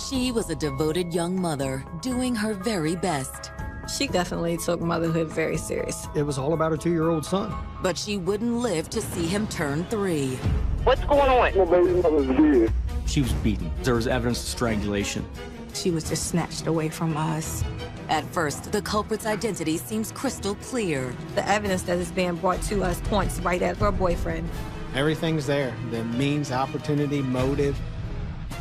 She was a devoted young mother, doing her very best. She definitely took motherhood very serious. It was all about her 2-year-old son. But she wouldn't live to see him turn 3. What's going on? My baby mother's dead. She was beaten. There was evidence of strangulation. She was just snatched away from us. At first, the culprit's identity seems crystal clear. The evidence that is being brought to us points right at her boyfriend. Everything's there. The means, opportunity, motive.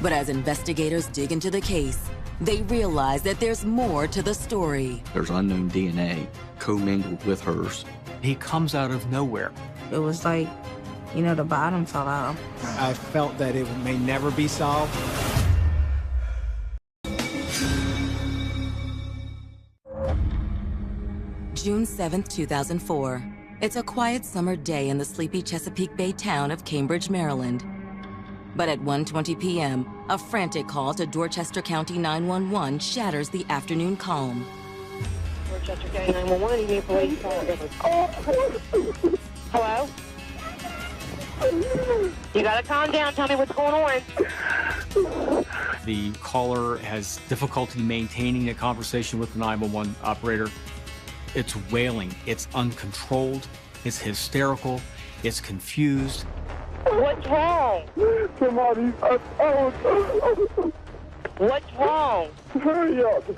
But as investigators dig into the case, they realize that there's more to the story. There's unknown DNA commingled with hers. He comes out of nowhere. It was like, you know, the bottom fell out. I felt that it may never be solved. June 7th, 2004. It's a quiet summer day in the sleepy Chesapeake Bay town of Cambridge, Maryland. But at 1:20 p.m., a frantic call to Dorchester County 911 shatters the afternoon calm. Dorchester County 911, you need police call. Hello? You gotta calm down, tell me what's going on. The caller has difficulty maintaining a conversation with the 911 operator. It's wailing, it's uncontrolled, it's hysterical, it's confused. What's wrong? Somebody, What's wrong? hurry up.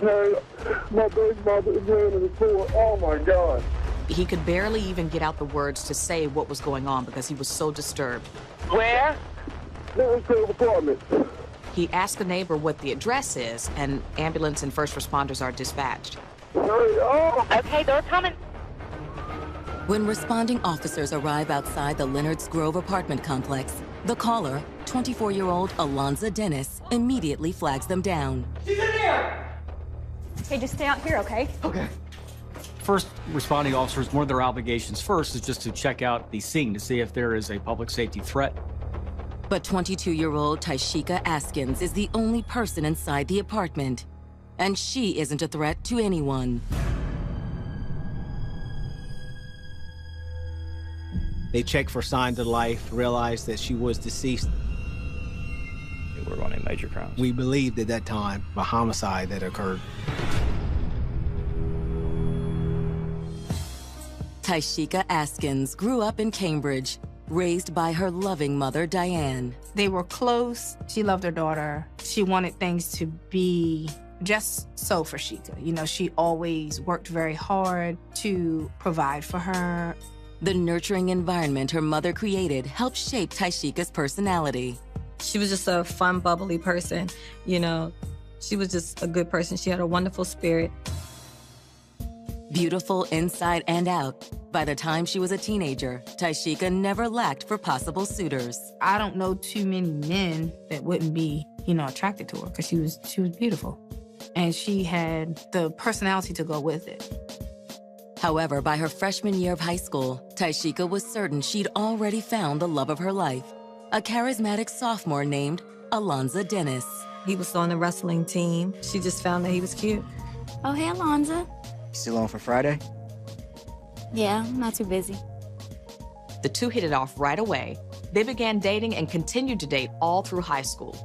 My baby mother is laying in the floor. Oh my God. He could barely even get out the words to say what was going on because he was so disturbed. Where? Downstairs apartment. He asked the neighbor what the address is, and ambulance and first responders are dispatched. Hurry up. Okay, they're coming. When responding officers arrive outside the Leonard's Grove apartment complex, the caller, 24-year-old Alonza Dennis, immediately flags them down. She's in there! Hey, just stay out here, okay? Okay. First responding officers, one of their obligations first is just to check out the scene to see if there is a public safety threat. But 22-year-old Taishika Askins is the only person inside the apartment, and she isn't a threat to anyone. They checked for signs of life, realized that she was deceased. They were running major crimes. We believed at that time a homicide that occurred. Taishika Askins grew up in Cambridge, raised by her loving mother, Diane. They were close. She loved her daughter. She wanted things to be just so for Sheikah. You know, she always worked very hard to provide for her. The nurturing environment her mother created helped shape Taishika's personality. She was just a fun, bubbly person, you know. She was just a good person. She had a wonderful spirit. Beautiful inside and out. By the time she was a teenager, Taishika never lacked for possible suitors. I don't know too many men that wouldn't be, you know, attracted to her because she was beautiful. And she had the personality to go with it. However, by her freshman year of high school, Taishika was certain she'd already found the love of her life, a charismatic sophomore named Alonza Dennis. He was on the wrestling team. She just found that he was cute. Oh, hey, Alonza. Still on for Friday? Yeah, I'm not too busy. The two hit it off right away. They began dating and continued to date all through high school.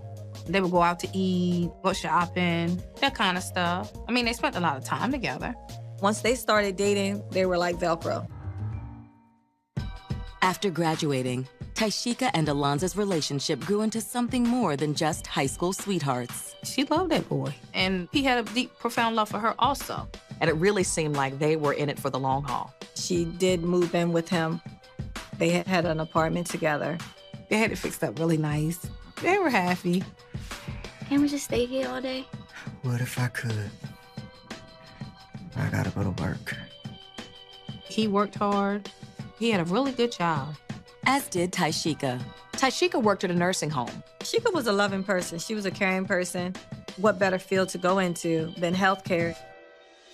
They would go out to eat, go shopping, that kind of stuff. I mean, they spent a lot of time together. Once they started dating, they were like Velcro. After graduating, Taishika and Alonza's relationship grew into something more than just high school sweethearts. She loved that boy, and he had a deep, profound love for her also. And it really seemed like they were in it for the long haul. She did move in with him. They had an apartment together. They had it fixed up really nice. They were happy. Can't we just stay here all day? What if I could? I gotta go to work. He worked hard. He had a really good job. As did Taishika. Taishika worked at a nursing home. Sheikah was a loving person. She was a caring person. What better field to go into than healthcare?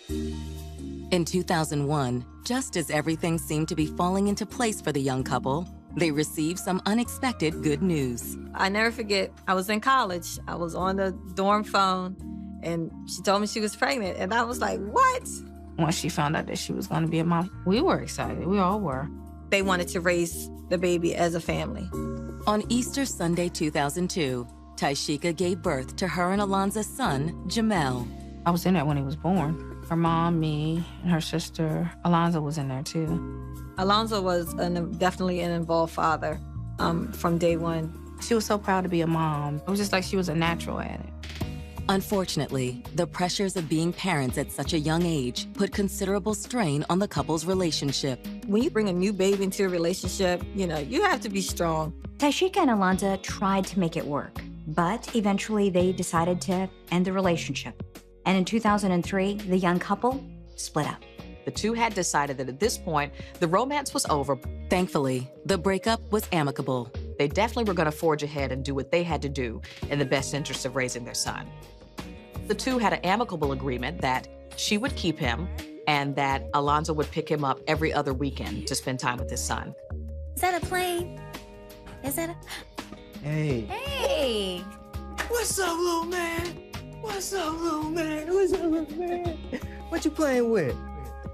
In 2001, just as everything seemed to be falling into place for the young couple, they received some unexpected good news. I never forget, I was in college. I was on the dorm phone, and she told me she was pregnant, and I was like, what? Once she found out that she was going to be a mom, we were excited. We all were. They wanted to raise the baby as a family. On Easter Sunday 2002, Taishika gave birth to her and Alonza's son, Jamel. I was in there when he was born. Her mom, me, and her sister. Alonza was in there too. Alonza was definitely an involved father from day one. She was so proud to be a mom. It was just like she was a natural at it. Unfortunately, the pressures of being parents at such a young age put considerable strain on the couple's relationship. When you bring a new baby into a relationship, you have to be strong. Taishika and Alonza tried to make it work, but eventually they decided to end the relationship. And in 2003, the young couple split up. The two had decided that at this point, the romance was over. Thankfully, the breakup was amicable. They definitely were going to forge ahead and do what they had to do in the best interest of raising their son. The two had an amicable agreement that she would keep him and that Alonza would pick him up every other weekend to spend time with his son. Is that a plane? Is that a... Hey. Hey! What's up, little man? What's up, little man? What's up, little man? What you playing with?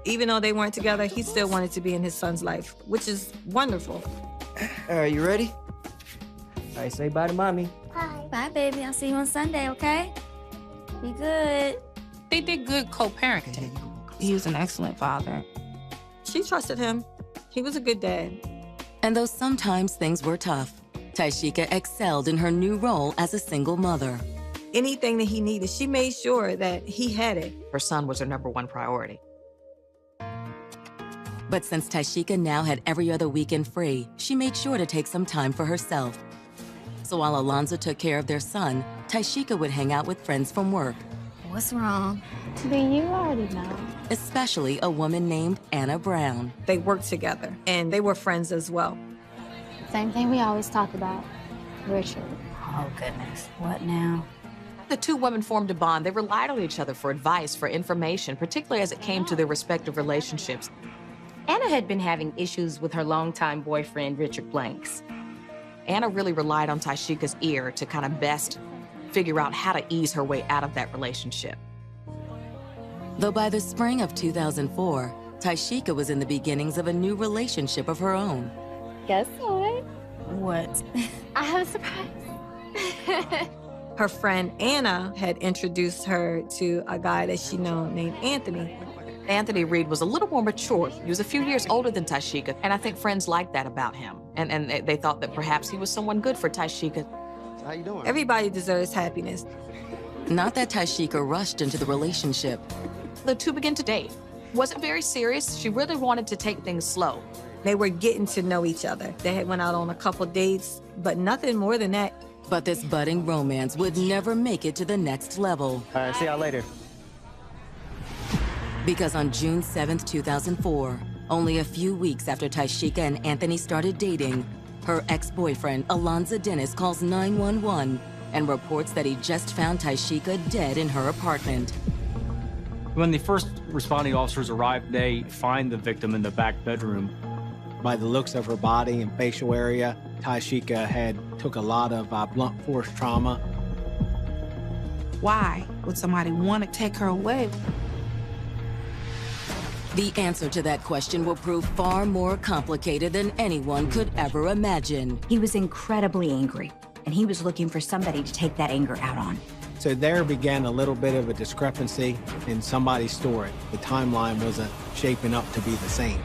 Even though they weren't together, he still wanted to be in his son's life, which is wonderful. All right, you ready? All right, say bye to mommy. Bye. Bye, baby. I'll see you on Sunday, okay? Be good. They did good co-parenting. He was an excellent father. She trusted him. He was a good dad. And though sometimes things were tough, Taishika excelled in her new role as a single mother. Anything that he needed, she made sure that he had it. Her son was her #1 priority. But since Taishika now had every other weekend free, she made sure to take some time for herself. So while Alonza took care of their son, Taishika would hang out with friends from work. What's wrong? Then you already know. Especially a woman named Anna Brown. They worked together, and they were friends as well. Same thing we always talk about. Richard. Oh, goodness. What now? The two women formed a bond. They relied on each other for advice, for information, particularly as it came to their respective relationships. Anna had been having issues with her longtime boyfriend, Richard Blanks. Anna really relied on Taishika's ear to kind of best figure out how to ease her way out of that relationship. Though by the spring of 2004, Taishika was in the beginnings of a new relationship of her own. Guess what? What? I have a surprise. Her friend Anna had introduced her to a guy that she knew named Anthony. Anthony Reed was a little more mature. He was a few years older than Taishika, and I think friends liked that about him. And they thought that perhaps he was someone good for Taishika. How you doing? Everybody deserves happiness. Not that Taishika rushed into the relationship. The two began to date. Wasn't very serious. She really wanted to take things slow. They were getting to know each other. They had went out on a couple dates, but nothing more than that. But this budding romance would never make it to the next level. All right, see y'all later. Because on June 7th, 2004, only a few weeks after Taishika and Anthony started dating, her ex-boyfriend, Alonza Dennis, calls 911 and reports that he just found Taishika dead in her apartment. When the first responding officers arrived, they find the victim in the back bedroom. By the looks of her body and facial area, Taishika had took a lot of blunt force trauma. Why would somebody want to take her away? The answer to that question will prove far more complicated than anyone could ever imagine. He was incredibly angry, and he was looking for somebody to take that anger out on. So there began a little bit of a discrepancy in somebody's story. The timeline wasn't shaping up to be the same.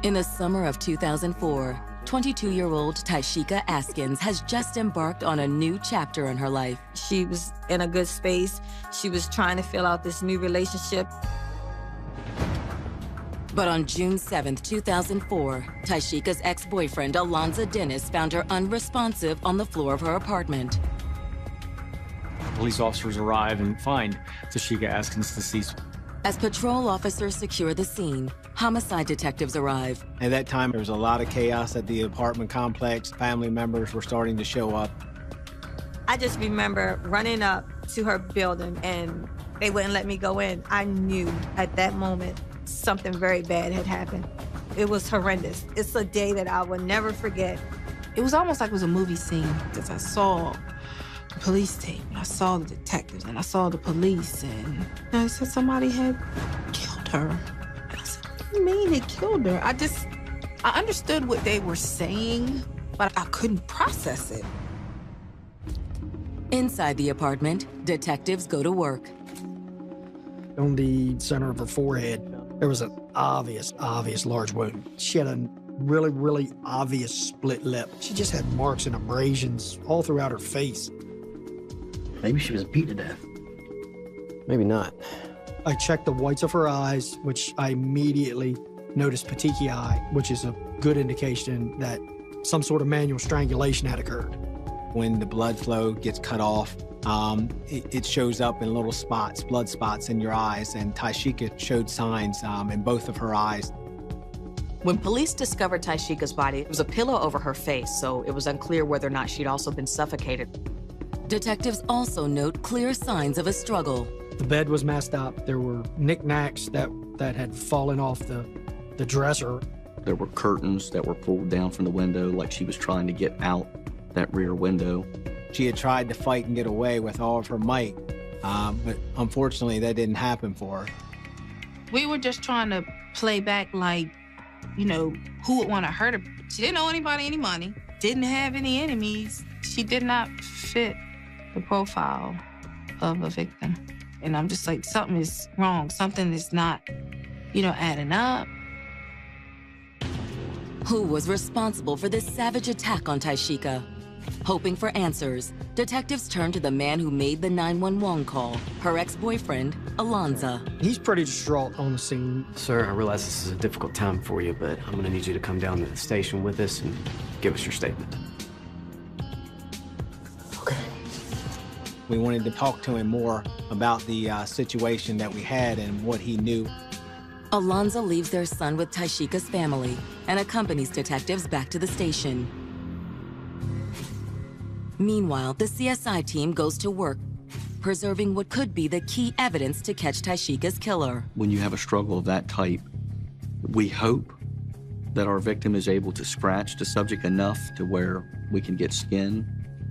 In the summer of 2004, 22-year-old Taishika Askins has just embarked on a new chapter in her life. She was in a good space. She was trying to fill out this new relationship. But on June 7th, 2004, Taishika's ex-boyfriend, Alonza Dennis, found her unresponsive on the floor of her apartment. Police officers arrive and find Taishika Askins deceased. As patrol officers secure the scene, homicide detectives arrive. At that time, there was a lot of chaos at the apartment complex. Family members were starting to show up. I just remember running up to her building, and they wouldn't let me go in. I knew at that moment something very bad had happened. It was horrendous. It's a day that I will never forget. It was almost like it was a movie scene, because I saw police tape, and I saw the detectives, and I saw the police, and I said somebody had killed her. And I said, what do you mean they killed her? I understood what they were saying, but I couldn't process it. Inside the apartment, detectives go to work. On the center of her forehead, there was an obvious large wound. She had a really obvious split lip. She just had marks and abrasions all throughout her face. Maybe she was beat to death. Maybe not. I checked the whites of her eyes, which I immediately noticed petechiae, which is a good indication that some sort of manual strangulation had occurred. When the blood flow gets cut off, it shows up in little spots, blood spots in your eyes, and Tyshika showed signs in both of her eyes. When police discovered Tyshika's body, there was a pillow over her face, so it was unclear whether or not she'd also been suffocated. Detectives also note clear signs of a struggle. The bed was messed up. There were knickknacks that had fallen off the dresser. There were curtains that were pulled down from the window like she was trying to get out that rear window. She had tried to fight and get away with all of her might, but unfortunately that didn't happen for her. We were just trying to play back like, you know, who would want to hurt her? She didn't owe anybody any money, didn't have any enemies. She did not fit the profile of a victim. And I'm just like, something is wrong. Something is not, adding up. Who was responsible for this savage attack on Tyshika? Hoping for answers, detectives turn to the man who made the 911 call, her ex-boyfriend, Alonzo. He's pretty distraught on the scene. Sir, I realize this is a difficult time for you, but I'm gonna need you to come down to the station with us and give us your statement. Okay. We wanted to talk to him more about the situation that we had and what he knew. Alonzo leaves their son with Tyshika's family and accompanies detectives back to the station. Meanwhile, the CSI team goes to work, preserving what could be the key evidence to catch Tyshika's killer. When you have a struggle of that type, we hope that our victim is able to scratch the subject enough to where we can get skin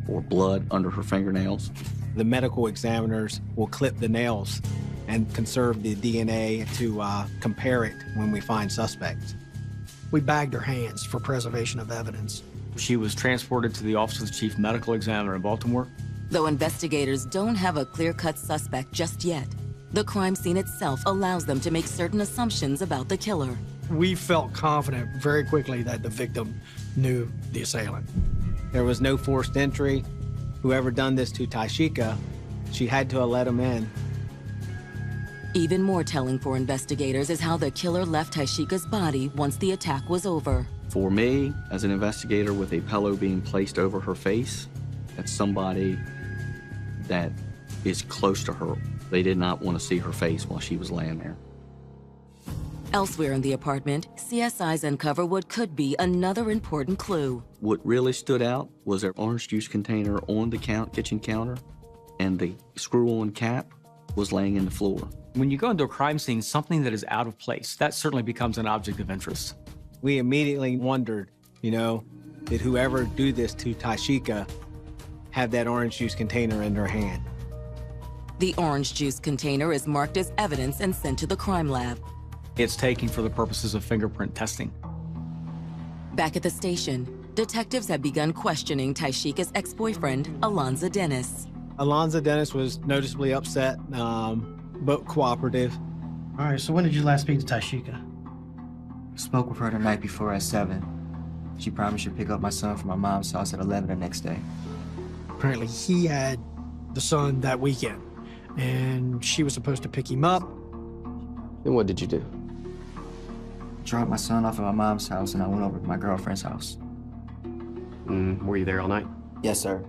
or blood under her fingernails. The medical examiners will clip the nails and conserve the DNA to compare it when we find suspects. We bagged her hands for preservation of evidence. She was transported to the Office of the Chief Medical Examiner in Baltimore. Though investigators don't have a clear-cut suspect just yet, the crime scene itself allows them to make certain assumptions about the killer. We felt confident very quickly that the victim knew the assailant. There was no forced entry. Whoever done this to Tyshika, she had to have let him in. Even more telling for investigators is how the killer left Tyshika's body once the attack was over. For me, as an investigator with a pillow being placed over her face, that's somebody that is close to her. They did not want to see her face while she was laying there. Elsewhere in the apartment, CSIs uncover what could be another important clue. What really stood out was an orange juice container on the kitchen counter, and the screw-on cap was laying in the floor. When you go into a crime scene, something that is out of place, that certainly becomes an object of interest. We immediately wondered, did whoever do this to Tyshika have that orange juice container in their hand? The orange juice container is marked as evidence and sent to the crime lab. It's taken for the purposes of fingerprint testing. Back at the station, detectives have begun questioning Tyshika's ex-boyfriend, Alonzo Dennis. Alonzo Dennis was noticeably upset, but cooperative. All right, so when did you last speak to Tyshika? Spoke with her the night before at 7. She promised she'd pick up my son from my mom's house at 11 the next day. Apparently he had the son that weekend, and she was supposed to pick him up. And what did you do? Dropped my son off at my mom's house, and I went over to my girlfriend's house. Were you there all night? Yes, sir.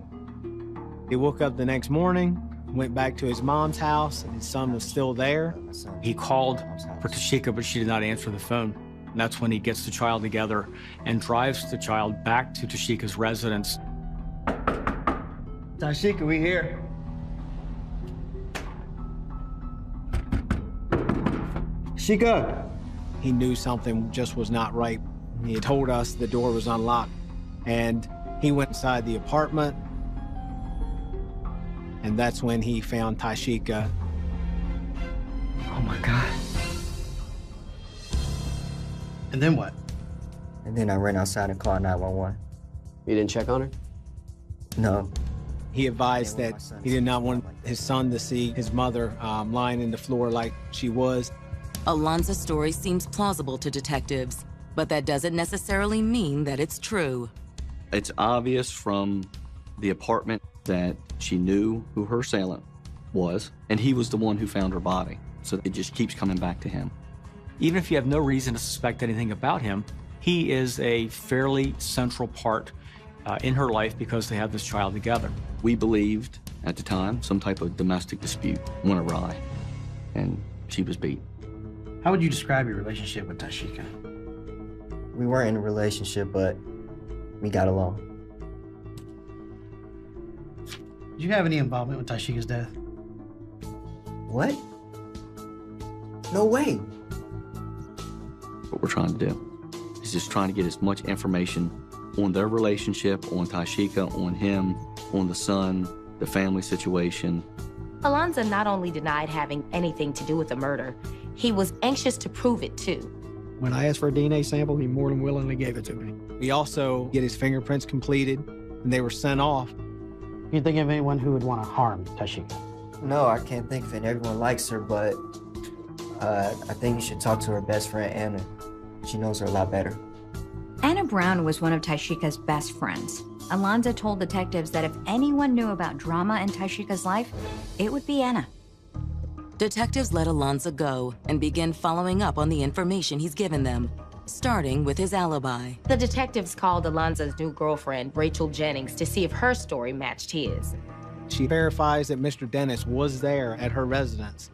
He woke up the next morning, went back to his mom's house, and his son was still there. He called for Tyshika, but she did not answer the phone. And that's when he gets the child together and drives the child back to Tyshika's residence. Tyshika, we here. Tyshika! He knew something just was not right. He had told us the door was unlocked, and he went inside the apartment. and that's when he found Tyshika. Oh my God. And then what? And then I ran outside and called 911. You didn't check on her? No. He advised that he did not want his son to see his mother lying in the floor like she was. Alonzo's story seems plausible to detectives, but that doesn't necessarily mean that it's true. It's obvious from the apartment that she knew who her assailant was, and he was the one who found her body. So it just keeps coming back to him. Even if you have no reason to suspect anything about him, he is a fairly central part in her life because they have this child together. We believed at the time some type of domestic dispute went awry, and she was beat. How would you describe your relationship with Tyshika? We weren't in a relationship, but we got along. Did you have any involvement with Tyshika's death? What? No way. What we're trying to do is just trying to get as much information on their relationship, on Tyshika, on him, on the son, the family situation. Alonzo not only denied having anything to do with the murder, he was anxious to prove it too. When I asked for a DNA sample, he more than willingly gave it to me. We also get his fingerprints completed, and they were sent off. Can you think of anyone who would want to harm Tyshika? No, I can't think of it. Everyone likes her, but I think you should talk to her best friend, Anna. She knows her a lot better. Anna Brown was one of Tyshika's best friends. Alonzo told detectives that if anyone knew about drama in Tyshika's life, it would be Anna. Detectives let Alonzo go and begin following up on the information he's given them, starting with his alibi. The detectives called Alonzo's new girlfriend, Rachel Jennings, to see if her story matched his. She verifies that Mr. Dennis was there at her residence.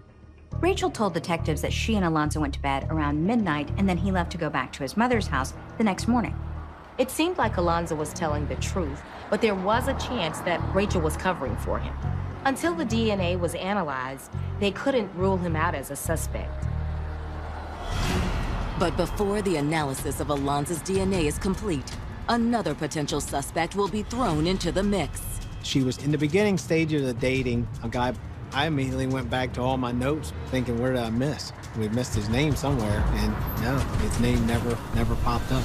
Rachel told detectives that she and Alonzo went to bed around midnight and then he left to go back to his mother's house the next morning. It seemed like Alonzo was telling the truth, but there was a chance that Rachel was covering for him. Until the DNA was analyzed, they couldn't rule him out as a suspect. But before the analysis of Alonzo's DNA is complete, another potential suspect will be thrown into the mix. She was in the beginning stages of dating a guy. I immediately went back to all my notes thinking, where did I miss? We missed his name somewhere, and no, his name never popped up.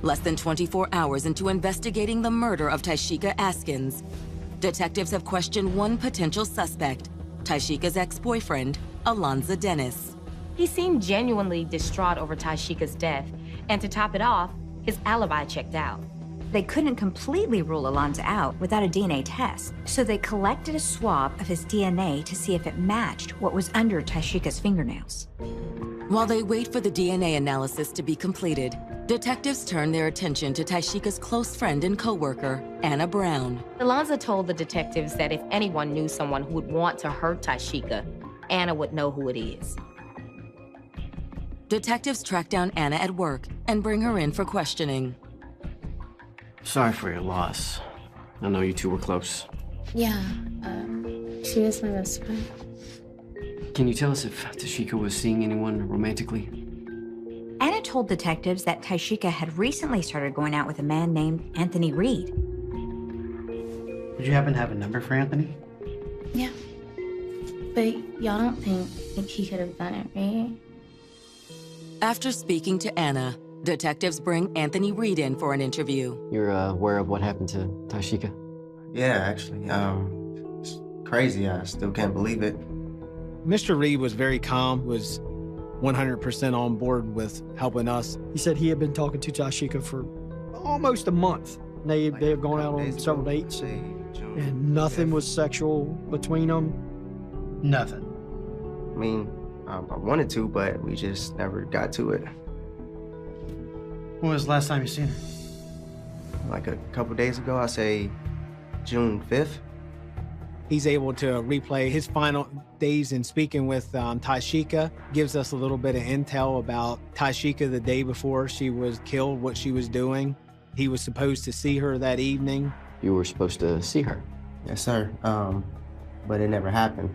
Less than 24 hours into investigating the murder of Tyshika Askins, detectives have questioned one potential suspect, Tyshika's ex-boyfriend, Alonzo Dennis. He seemed genuinely distraught over Tyshika's death, and to top it off, his alibi checked out. They couldn't completely rule Alonzo out without a DNA test, so they collected a swab of his DNA to see if it matched what was under Tyshika's fingernails. While they wait for the DNA analysis to be completed, detectives turn their attention to Tyshika's close friend and co-worker, Anna Brown. Alonzo told the detectives that if anyone knew someone who would want to hurt Tyshika, Anna would know who it is. Detectives track down Anna at work and bring her in for questioning. Sorry for your loss. I know you two were close. Yeah, she was my best friend. Can you tell us if Tyshika was seeing anyone romantically? Anna told detectives that Tyshika had recently started going out with a man named Anthony Reed. Did you happen to have a number for Anthony? Yeah. But y'all don't think he could have done it, right? After speaking to Anna, detectives bring Anthony Reed in for an interview. You're aware of what happened to Tyshika? Yeah, actually. It's crazy. I still can't believe it. Mr. Reed was very calm, was 100% on board with helping us. He said he had been talking to Tyshika for almost a month. They had gone out on several dates, and nothing was sexual between them. Nothing. I mean, I wanted to, but we just never got to it. When was the last time you seen her? Like a couple days ago, I say June 5th. He's able to replay his final days in speaking with Tyshika, gives us a little bit of intel about Tyshika the day before she was killed, what she was doing. He was supposed to see her that evening. You were supposed to see her? Yes, sir. But it never happened.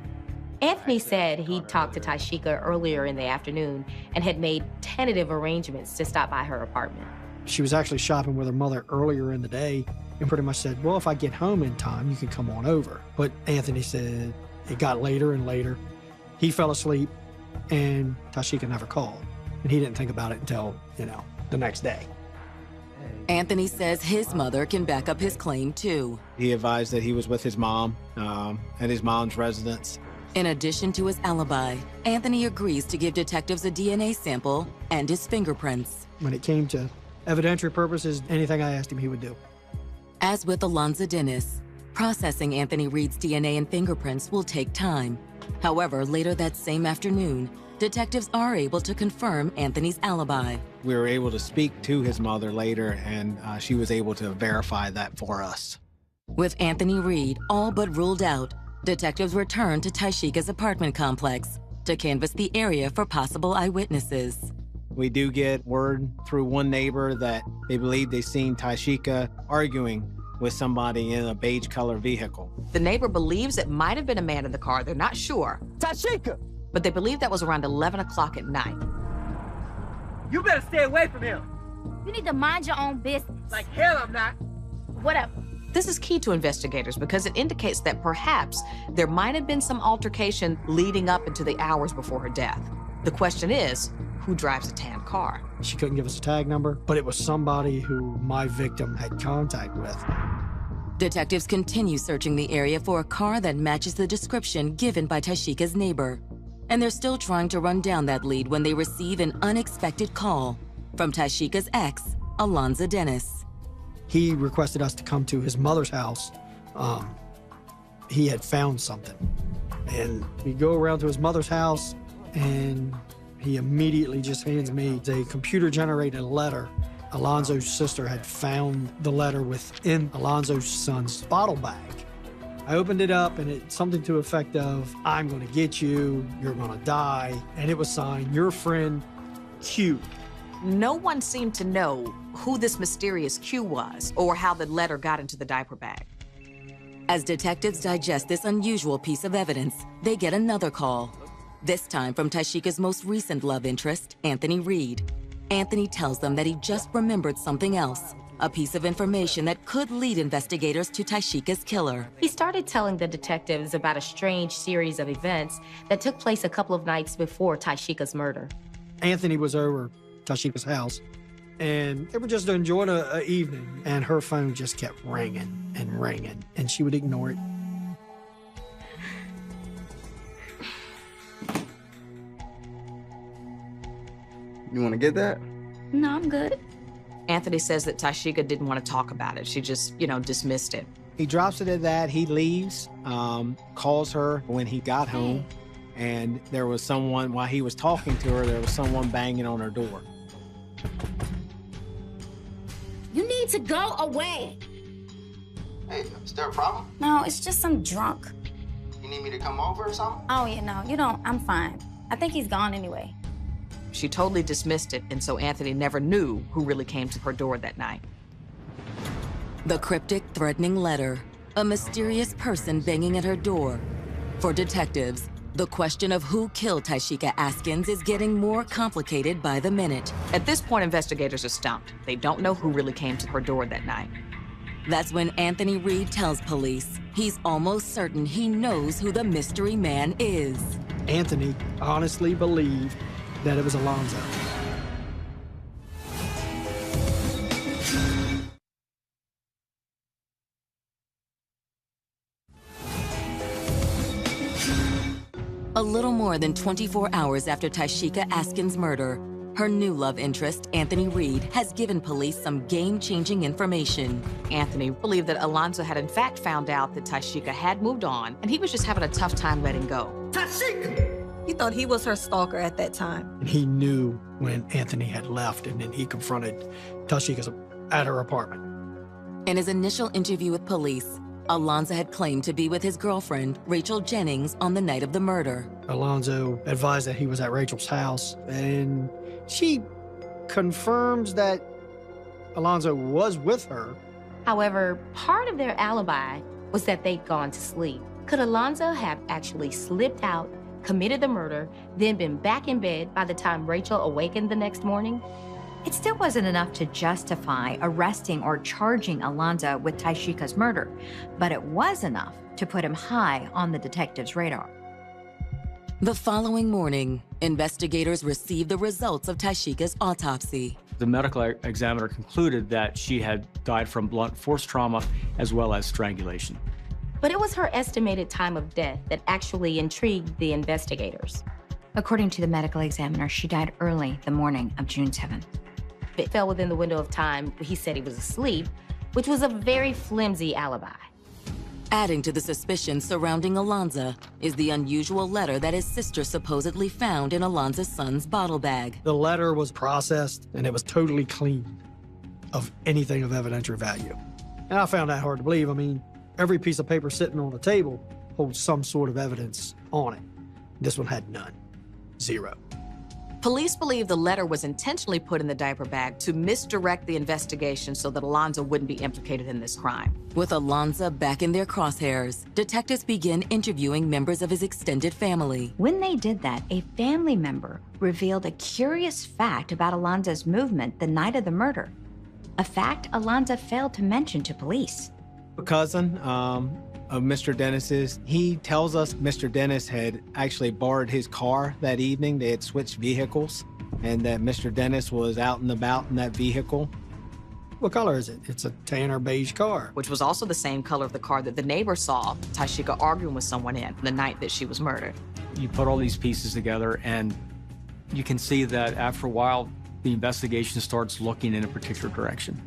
Anthony said he talked to Tyshika earlier in the afternoon and had made tentative arrangements to stop by her apartment. She was actually shopping with her mother earlier in the day and pretty much said, well, if I get home in time, you can come on over. But Anthony said it got later and later. He fell asleep and Tyshika never called. And he didn't think about it until, the next day. Anthony says his mother can back up his claim, too. He advised that he was with his mom at his mom's residence. In addition to his alibi, Anthony agrees to give detectives a DNA sample and his fingerprints. When it came to evidentiary purposes, anything I asked him, he would do. As with Alonzo Dennis, processing Anthony Reed's DNA and fingerprints will take time. However, later that same afternoon, detectives are able to confirm Anthony's alibi. We were able to speak to his mother later, and she was able to verify that for us. With Anthony Reed all but ruled out, detectives returned to Tyshika's apartment complex to canvass the area for possible eyewitnesses. We do get word through one neighbor that they believe they've seen Tyshika arguing with somebody in a beige color vehicle. The neighbor believes it might have been a man in the car. They're not sure. Tyshika! But they believe that was around 11 o'clock at night. You better stay away from him. You need to mind your own business. Like hell I'm not. Whatever. This is key to investigators because it indicates that perhaps there might have been some altercation leading up into the hours before her death. The question is, who drives a tan car? She couldn't give us a tag number, but it was somebody who my victim had contact with. Detectives continue searching the area for a car that matches the description given by Tyshika's neighbor. And they're still trying to run down that lead when they receive an unexpected call from Tyshika's ex, Alonzo Dennis. He requested us to come to his mother's house. He had found something. And we go around to his mother's house, and he immediately just hands me a computer-generated letter. Alonzo's sister had found the letter within Alonzo's son's bottle bag. I opened it up, and it's something to the effect of, I'm gonna get you, you're gonna die, and it was signed, your friend, Q. No one seemed to know who this mysterious Q was or how the letter got into the diaper bag. As detectives digest this unusual piece of evidence, they get another call. This time from Tyshika's most recent love interest, Anthony Reed. Anthony tells them that he just remembered something else, a piece of information that could lead investigators to Tyshika's killer. He started telling the detectives about a strange series of events that took place a couple of nights before Tyshika's murder. Anthony was over Tyshika's house, and they were just enjoying an evening, and her phone just kept ringing and ringing, and she would ignore it. You want to get that? No, I'm good. Anthony says that Tyshika didn't want to talk about it. She just, dismissed it. He drops it at that. He leaves, calls her when he got home, and there was someone, while he was talking to her, there was someone banging on her door. You need to go away. Hey, is there a problem? No, it's just some drunk. You need me to come over or something? Oh, yeah, no, you don't. I'm fine. I think he's gone anyway. She totally dismissed it, and so Anthony never knew who really came to her door that night. The cryptic, threatening letter, a mysterious person banging at her door. For detectives, the question of who killed Tyshika Askins is getting more complicated by the minute. At this point, investigators are stumped. They don't know who really came to her door that night. That's when Anthony Reed tells police he's almost certain he knows who the mystery man is. Anthony honestly believed that it was Alonzo. A little more than 24 hours after Tyshika Askins' murder, her new love interest, Anthony Reed, has given police some game-changing information. Anthony believed that Alonzo had in fact found out that Tyshika had moved on, and he was just having a tough time letting go. Tyshika! He thought he was her stalker at that time. And he knew when Anthony had left, and then he confronted Tyshika at her apartment. In his initial interview with police, Alonzo had claimed to be with his girlfriend, Rachel Jennings, on the night of the murder. Alonzo advised that he was at Rachel's house, and she confirms that Alonzo was with her. However, part of their alibi was that they'd gone to sleep. Could Alonzo have actually slipped out, committed the murder, then been back in bed by the time Rachel awakened the next morning? It still wasn't enough to justify arresting or charging Alonzo with Taishika's murder, but it was enough to put him high on the detective's radar. The following morning, investigators received the results of Taishika's autopsy. The medical examiner concluded that she had died from blunt force trauma as well as strangulation. But it was her estimated time of death that actually intrigued the investigators. According to the medical examiner, she died early the morning of June 7th. It fell within the window of time he said he was asleep, which was a very flimsy alibi. Adding to the suspicion surrounding Alonzo is the unusual letter that his sister supposedly found in Alonzo's son's bottle bag. The letter was processed, and it was totally clean of anything of evidentiary value. And I found that hard to believe. I mean, every piece of paper sitting on the table holds some sort of evidence on it. This one had none. Zero. Police believe the letter was intentionally put in the diaper bag to misdirect the investigation so that Alonzo wouldn't be implicated in this crime. With Alonzo back in their crosshairs, detectives begin interviewing members of his extended family. When they did that, a family member revealed a curious fact about Alonzo's movement the night of the murder, a fact Alonzo failed to mention to police. A cousin of Mr. Dennis's, he tells us Mr. Dennis had actually borrowed his car that evening. They had switched vehicles, and that Mr. Dennis was out and about in that vehicle. What color is it? It's a tan or beige car. Which was also the same color of the car that the neighbor saw Taishika arguing with someone in the night that she was murdered. You put all these pieces together, and you can see that after a while, the investigation starts looking in a particular direction.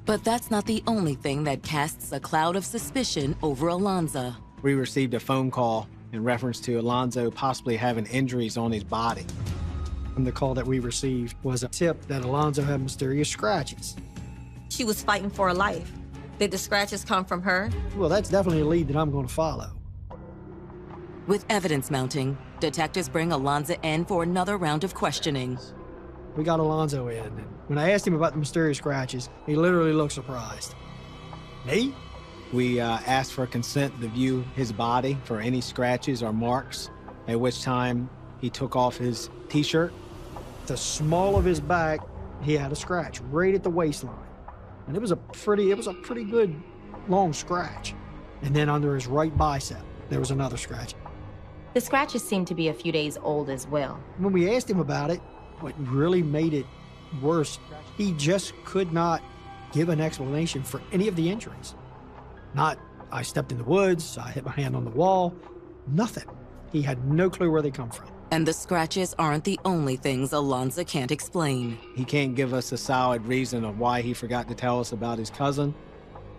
But that's not the only thing that casts a cloud of suspicion over Alonzo. We received a phone call in reference to Alonzo possibly having injuries on his body. And the call that we received was a tip that Alonzo had mysterious scratches. She was fighting for her life. Did the scratches come from her? Well, that's definitely a lead that I'm going to follow. With evidence mounting, detectives bring Alonzo in for another round of questioning. We got Alonzo in, and when I asked him about the mysterious scratches, he literally looked surprised. Me? We asked for consent to view his body for any scratches or marks, at which time he took off his t-shirt. The small of his back, he had a scratch right at the waistline. And it was a pretty good long scratch. And then under his right bicep, there was another scratch. The scratches seemed to be a few days old as well. When we asked him about it, what really made it worse, he just could not give an explanation for any of the injuries. Not, I stepped in the woods, I hit my hand on the wall, nothing. He had no clue where they come from. And the scratches aren't the only things Alonzo can't explain. He can't give us a solid reason of why he forgot to tell us about his cousin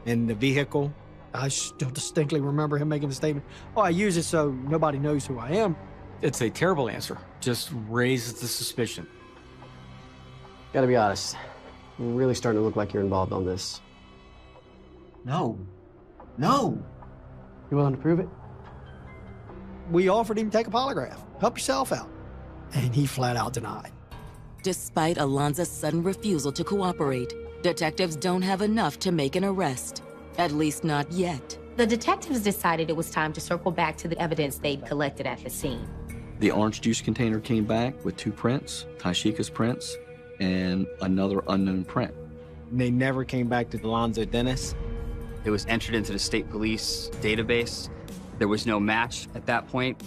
and the vehicle. I still distinctly remember him making the statement, "Oh, I use it so nobody knows who I am." It's a terrible answer. Just raises the suspicion. Gotta be honest, you're really starting to look like you're involved on this. No. You willing to prove it? We offered him to take a polygraph. Help yourself out. And he flat out denied. Despite Alonzo's sudden refusal to cooperate, detectives don't have enough to make an arrest. At least not yet. The detectives decided it was time to circle back to the evidence they'd collected at the scene. The orange juice container came back with 2 prints, Taishika's prints, and another unknown print. They never came back to Alonzo Dennis. It was entered into the state police database. There was no match at that point.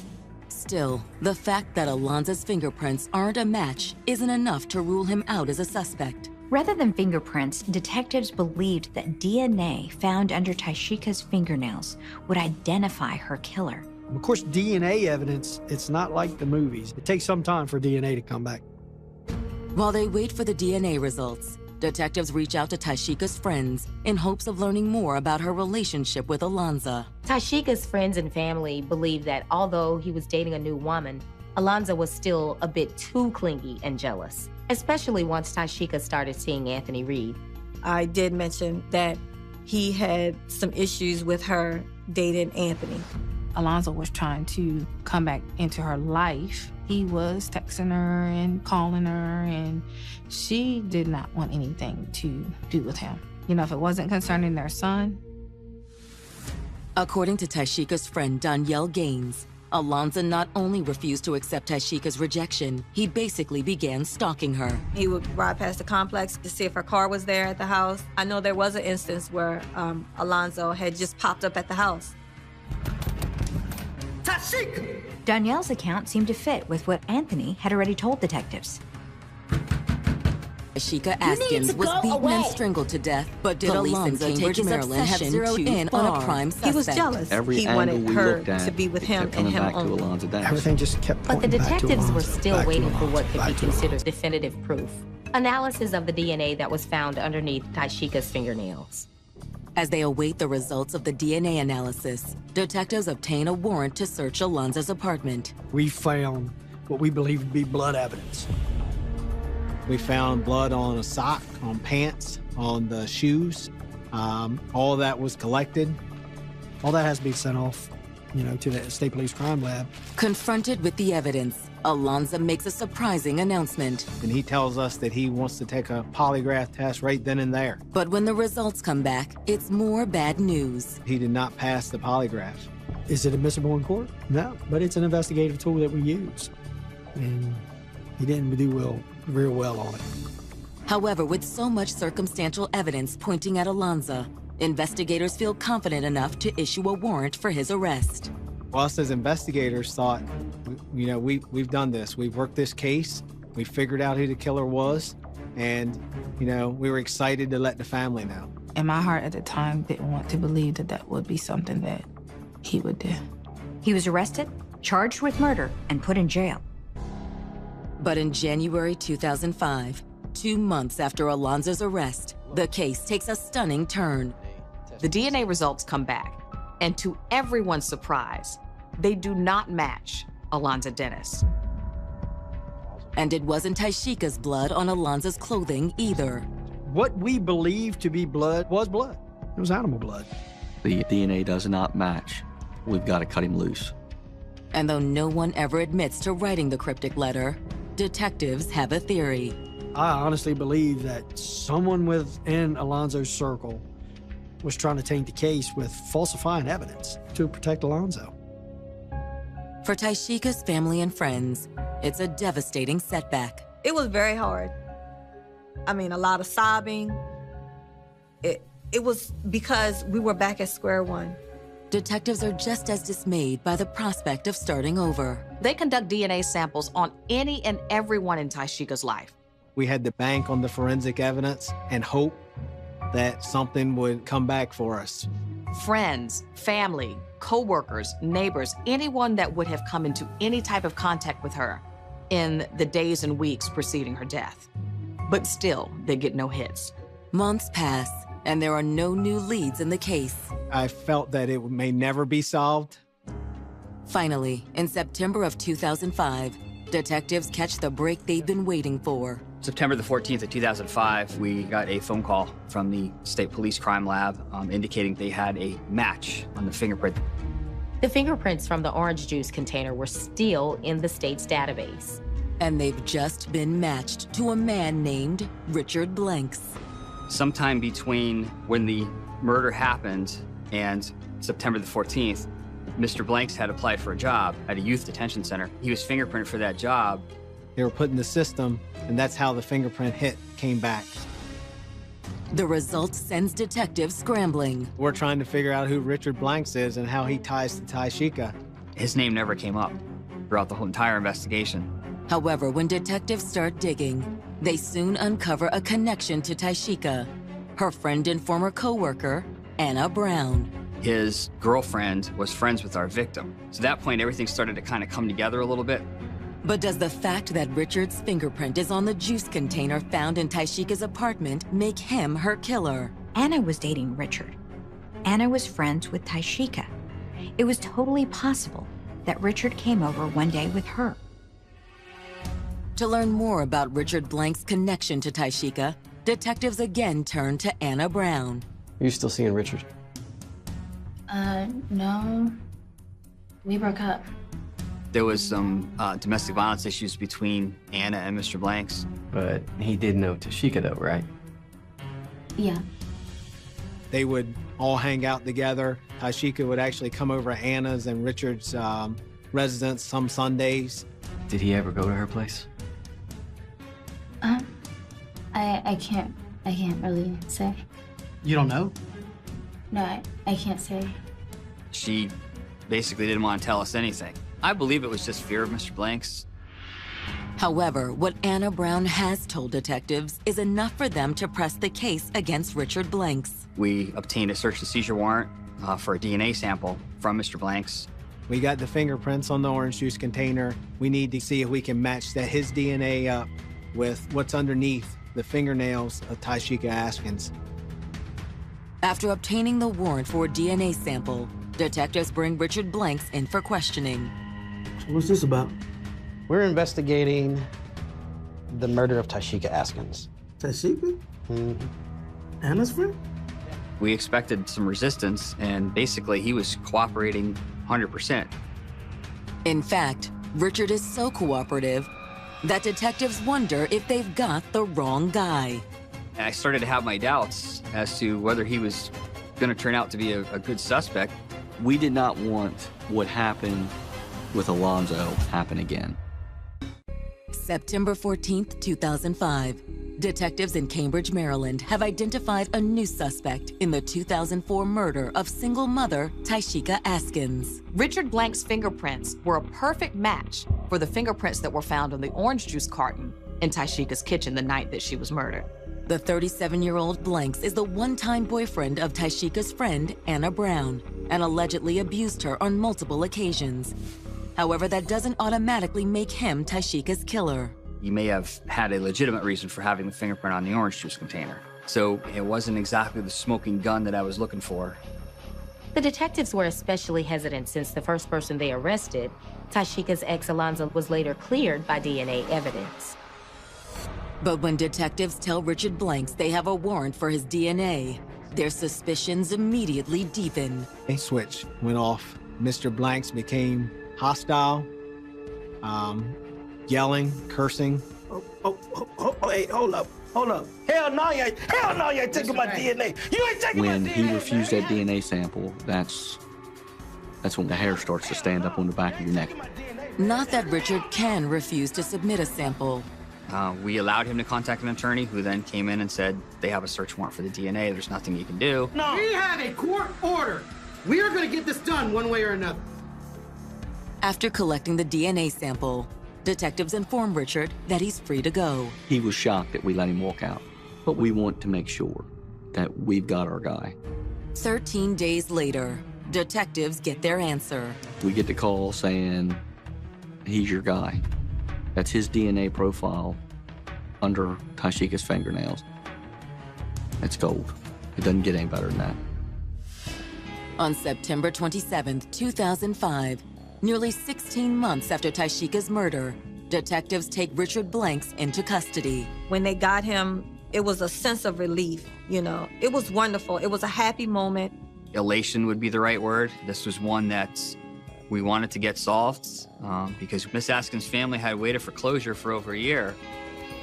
Still, the fact that Alonzo's fingerprints aren't a match isn't enough to rule him out as a suspect. Rather than fingerprints, detectives believed that DNA found under Taishika's fingernails would identify her killer. Of course, DNA evidence, it's not like the movies. It takes some time for DNA to come back. While they wait for the DNA results, detectives reach out to Taishika's friends in hopes of learning more about her relationship with Alonzo. Taishika's friends and family believed that although he was dating a new woman, Alonzo was still a bit too clingy and jealous, especially once Taishika started seeing Anthony Reed. I did mention that he had some issues with her dating Anthony. Alonzo was trying to come back into her life. He was texting her and calling her, and she did not want anything to do with him. You know, if it wasn't concerning their son. According to Taishika's friend Danielle Gaines, Alonzo not only refused to accept Taishika's rejection, he basically began stalking her. He would ride past the complex to see if her car was there at the house. I know there was an instance where Alonzo had just popped up at the house. Tashika! Danielle's account seemed to fit with what Anthony had already told detectives. Taishika Askins was beaten and strangled to death, but did Police Alonzo in take his Maryland have zeroed in on a prime suspect? He was jealous. Every he angle wanted we her looked at, to be with him kept and coming him back to only. Alonzo Dash. Everything just kept But the pointing back to detectives were Alonzo, still back to waiting for what Alonzo, could back be to considered Alonzo. definitive proof. Analysis of the DNA that was found underneath Taishika's fingernails. As they await the results of the DNA analysis, detectives obtain a warrant to search Alonzo's apartment. We found what we believe to be blood evidence. We found blood on a sock, on pants, on the shoes. All that was collected. All that has to be sent off, to the State Police Crime Lab. Confronted with the evidence, Alonzo makes a surprising announcement. And he tells us that he wants to take a polygraph test right then and there. But when the results come back, it's more bad news. He did not pass the polygraph. Is it admissible in court? No, but it's an investigative tool that we use. And he didn't do real well on it. However, with so much circumstantial evidence pointing at Alonzo, investigators feel confident enough to issue a warrant for his arrest. Well, us as investigators thought, we've done this. We've worked this case. We figured out who the killer was. And, we were excited to let the family know. And my heart at the time didn't want to believe that that would be something that he would do. He was arrested, charged with murder, and put in jail. But in January 2005, 2 months after Alonzo's arrest, the case takes a stunning turn. The DNA results come back, and to everyone's surprise, they do not match Alonzo Dennis. And it wasn't Taishika's blood on Alonzo's clothing either. What we believed to be blood was blood. It was animal blood. The DNA does not match. We've got to cut him loose. And though no one ever admits to writing the cryptic letter, detectives have a theory. I honestly believe that someone within Alonzo's circle was trying to taint the case with falsifying evidence to protect Alonzo. For Taishika's family and friends, it's a devastating setback. It was very hard. I mean, a lot of sobbing. It was because we were back at square one. Detectives are just as dismayed by the prospect of starting over. They conduct DNA samples on any and everyone in Taishika's life. We had to bank on the forensic evidence and hope that something would come back for us. Friends, family, co-workers, neighbors, anyone that would have come into any type of contact with her in the days and weeks preceding her death. But still, they get no hits. Months pass, and there are no new leads in the case. I felt that it may never be solved. Finally, in September of 2005, detectives catch the break they've been waiting for. September the 14th of 2005, we got a phone call from the State Police Crime Lab indicating they had a match on the fingerprint. The fingerprints from the orange juice container were still in the state's database. And they've just been matched to a man named Richard Blanks. Sometime between when the murder happened and September the 14th, Mr. Blanks had applied for a job at a youth detention center. He was fingerprinted for that job. They were put in the system, and that's how the fingerprint hit came back. The result sends detectives scrambling. We're trying to figure out who Richard Blanks is and how he ties to Taishika. His name never came up throughout the whole entire investigation. However, when detectives start digging, they soon uncover a connection to Taishika, her friend and former co-worker, Anna Brown. His girlfriend was friends with our victim. So at that point, everything started to kind of come together a little bit. But does the fact that Richard's fingerprint is on the juice container found in Taishika's apartment make him her killer? Anna was dating Richard. Anna was friends with Taishika. It was totally possible that Richard came over one day with her. To learn more about Richard Blank's connection to Taishika, detectives again turn to Anna Brown. Are you still seeing Richard? No. We broke up. There was some domestic violence issues between Anna and Mr. Blanks. But he did know Taishika though, right? Yeah. They would all hang out together. Tyshika would actually come over to Anna's and Richard's residence some Sundays. Did he ever go to her place? I can't really say. You don't know? No, I can't say. She basically didn't want to tell us anything. I believe it was just fear of Mr. Blanks. However, what Anna Brown has told detectives is enough for them to press the case against Richard Blanks. We obtained a search and seizure warrant for a DNA sample from Mr. Blanks. We got the fingerprints on the orange juice container. We need to see if we can match his DNA up with what's underneath the fingernails of Tyshika Askins. After obtaining the warrant for a DNA sample, detectives bring Richard Blanks in for questioning. What's this about? We're investigating the murder of Tyshika Askins. Tyshika? Anna's friend? We expected some resistance, and basically he was cooperating 100%. In fact, Richard is so cooperative that detectives wonder if they've got the wrong guy. I started to have my doubts as to whether he was going to turn out to be a good suspect. We did not want what happened with Alonzo happen again. September 14th, 2005. Detectives in Cambridge, Maryland have identified a new suspect in the 2004 murder of single mother Tyshika Askins. Richard Blank's fingerprints were a perfect match for the fingerprints that were found on the orange juice carton in Tyshika's kitchen the night that she was murdered. The 37-year-old Blanks is the one-time boyfriend of Tyshika's friend, Anna Brown, and allegedly abused her on multiple occasions. However, that doesn't automatically make him Tyshika's killer. He may have had a legitimate reason for having the fingerprint on the orange juice container. So it wasn't exactly the smoking gun that I was looking for. The detectives were especially hesitant since the first person they arrested, Tyshika's ex Alonzo, was later cleared by DNA evidence. But when detectives tell Richard Blanks they have a warrant for his DNA, their suspicions immediately deepen. A switch went off. Mr. Blanks became hostile, yelling, cursing. Hey, hold up. Hell no, you ain't taking my DNA. You ain't taking my DNA. When he refused that DNA sample, that's when the hair starts to stand up on the back of your neck. Not that Richard can refuse to submit a sample. We allowed him to contact an attorney who then came in and said, they have a search warrant for the DNA, there's nothing you can do. No, we have a court order. We are going to get this done one way or another. After collecting the DNA sample, detectives inform Richard that he's free to go. He was shocked that we let him walk out, but we want to make sure that we've got our guy. 13 days later, detectives get their answer. We get the call saying, he's your guy. That's his DNA profile under Tyshika's fingernails. It's gold. It doesn't get any better than that. On September 27th, 2005, nearly 16 months after Tyshika's murder, detectives take Richard Blanks into custody. When they got him, it was a sense of relief, you know. It was wonderful. It was a happy moment. Elation would be the right word. This was one that we wanted to get solved because Miss Askins' family had waited for closure for over a year.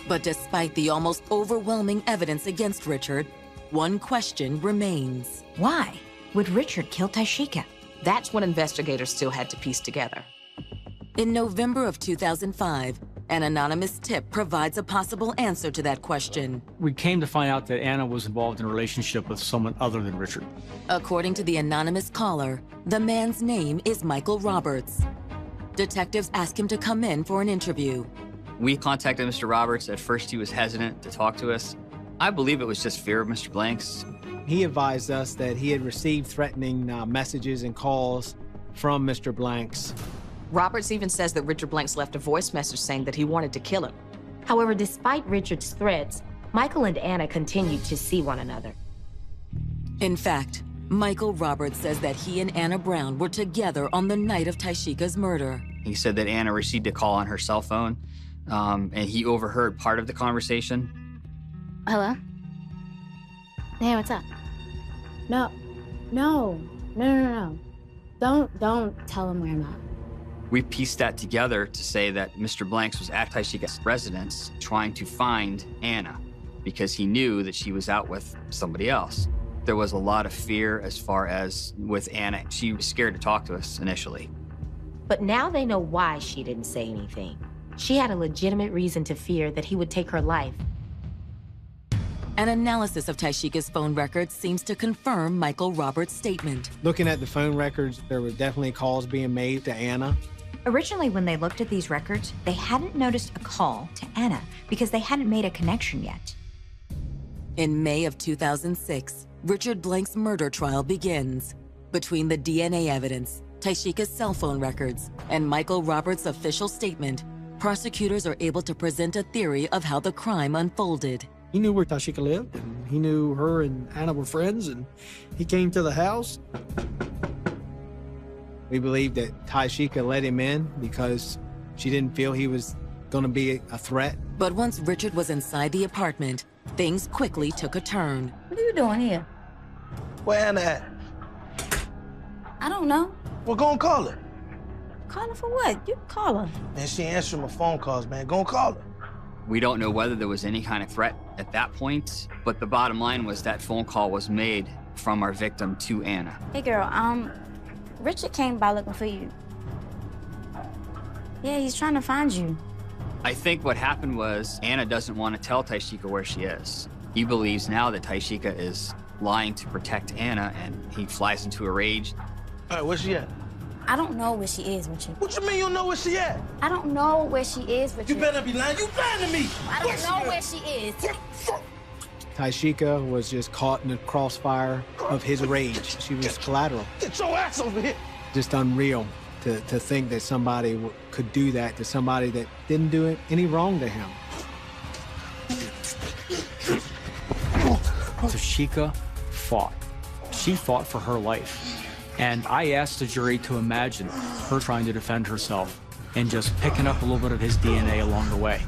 But despite the almost overwhelming evidence against Richard, one question remains. Why would Richard kill Tyshika? That's what investigators still had to piece together. In November of 2005, an anonymous tip provides a possible answer to that question. We came to find out that Anna was involved in a relationship with someone other than Richard. According to the anonymous caller, the man's name is Michael Roberts. Detectives ask him to come in for an interview. We contacted Mr. Roberts. At first, he was hesitant to talk to us. I believe it was just fear of Mr. Blanks. He advised us that he had received threatening messages and calls from Mr. Blanks. Roberts even says that Richard Blanks left a voice message saying that he wanted to kill him. However, despite Richard's threats, Michael and Anna continued to see one another. In fact, Michael Roberts says that he and Anna Brown were together on the night of Tyshika's murder. He said that Anna received a call on her cell phone, and he overheard part of the conversation. Hello? Hey, what's up? No. Don't tell him where I'm at. We pieced that together to say that Mr. Blanks was at Tyshika's residence trying to find Anna because he knew that she was out with somebody else. There was a lot of fear as far as with Anna. She was scared to talk to us initially. But now they know why she didn't say anything. She had a legitimate reason to fear that he would take her life. An analysis of Taishika's phone records seems to confirm Michael Roberts' statement. Looking at the phone records, there were definitely calls being made to Anna. Originally, when they looked at these records, they hadn't noticed a call to Anna because they hadn't made a connection yet. In May of 2006, Richard Blank's murder trial begins. Between the DNA evidence, Taishika's cell phone records, and Michael Roberts' official statement, prosecutors are able to present a theory of how the crime unfolded. He knew where Taishika lived, and he knew her and Anna were friends, and he came to the house. We believe that Taishika let him in because she didn't feel he was going to be a threat. But once Richard was inside the apartment, things quickly took a turn. What are you doing here? Where Anna at? I don't know. Well, go and call her. Call her for what? You call her. Man, she ain't answering my phone calls, man. Go and call her. We don't know whether there was any kind of threat at that point, but the bottom line was that phone call was made from our victim to Anna. Hey, girl, Richard came by looking for you. Yeah, he's trying to find you. I think what happened was Anna doesn't want to tell Taishika where she is. He believes now that Taishika is lying to protect Anna, and he flies into a rage. All right, where's she at? I don't know where she is, Richard. What you mean you don't know where she at? I don't know where she is, Richard. You better be lying. You lying to me. I don't know where she is. Taishika was just caught in the crossfire of his rage. She was collateral. Get your ass over here. Just unreal to think that somebody could do that to somebody that didn't do any wrong to him. Taishika fought. She fought for her life. And I asked the jury to imagine her trying to defend herself and just picking up a little bit of his DNA along the way.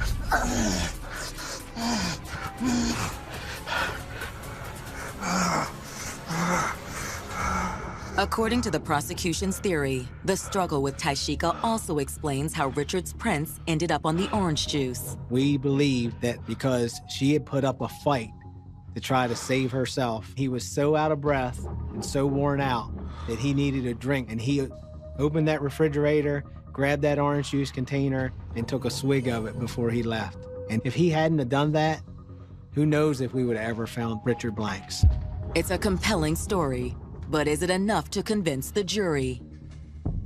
According to the prosecution's theory, the struggle with Taishika also explains how Richard's prints ended up on the orange juice. We believe that because she had put up a fight to try to save herself, he was so out of breath and so worn out that he needed a drink, and he opened that refrigerator, grabbed that orange juice container, and took a swig of it before he left. And if he hadn't have done that, who knows if we would have ever found Richard Blanks. It's a compelling story, but is it enough to convince the jury?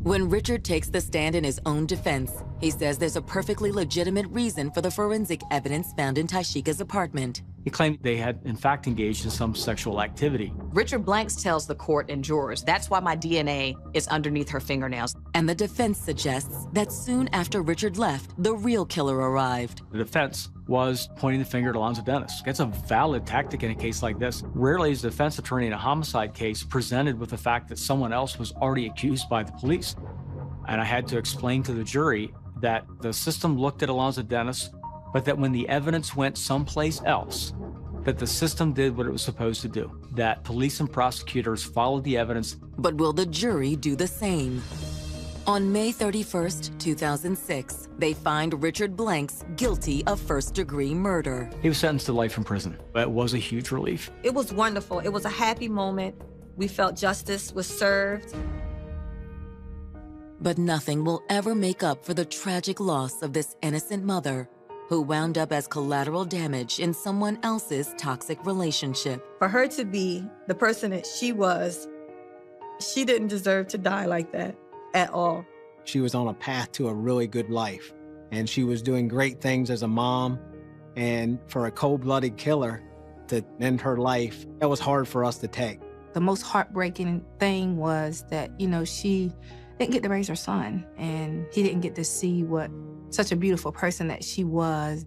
When Richard takes the stand in his own defense, he says there's a perfectly legitimate reason for the forensic evidence found in Taishika's apartment. He claimed they had, in fact, engaged in some sexual activity. Richard Blanks tells the court and jurors, that's why my DNA is underneath her fingernails. And the defense suggests that soon after Richard left, the real killer arrived. The defense was pointing the finger at Alonzo Dennis. That's a valid tactic in a case like this. Rarely is the defense attorney in a homicide case presented with the fact that someone else was already accused by the police. And I had to explain to the jury that the system looked at Alonzo Dennis, but that when the evidence went someplace else, that the system did what it was supposed to do, that police and prosecutors followed the evidence. But will the jury do the same? On May 31st, 2006, they find Richard Blanks guilty of first-degree murder. He was sentenced to life in prison. That was a huge relief. It was wonderful. It was a happy moment. We felt justice was served. But nothing will ever make up for the tragic loss of this innocent mother who wound up as collateral damage in someone else's toxic relationship. For her to be the person that she was, she didn't deserve to die like that at all. She was on a path to a really good life, and she was doing great things as a mom, and for a cold-blooded killer to end her life, that was hard for us to take. The most heartbreaking thing was that, she didn't get to raise her son, and he didn't get to see what such a beautiful person that she was.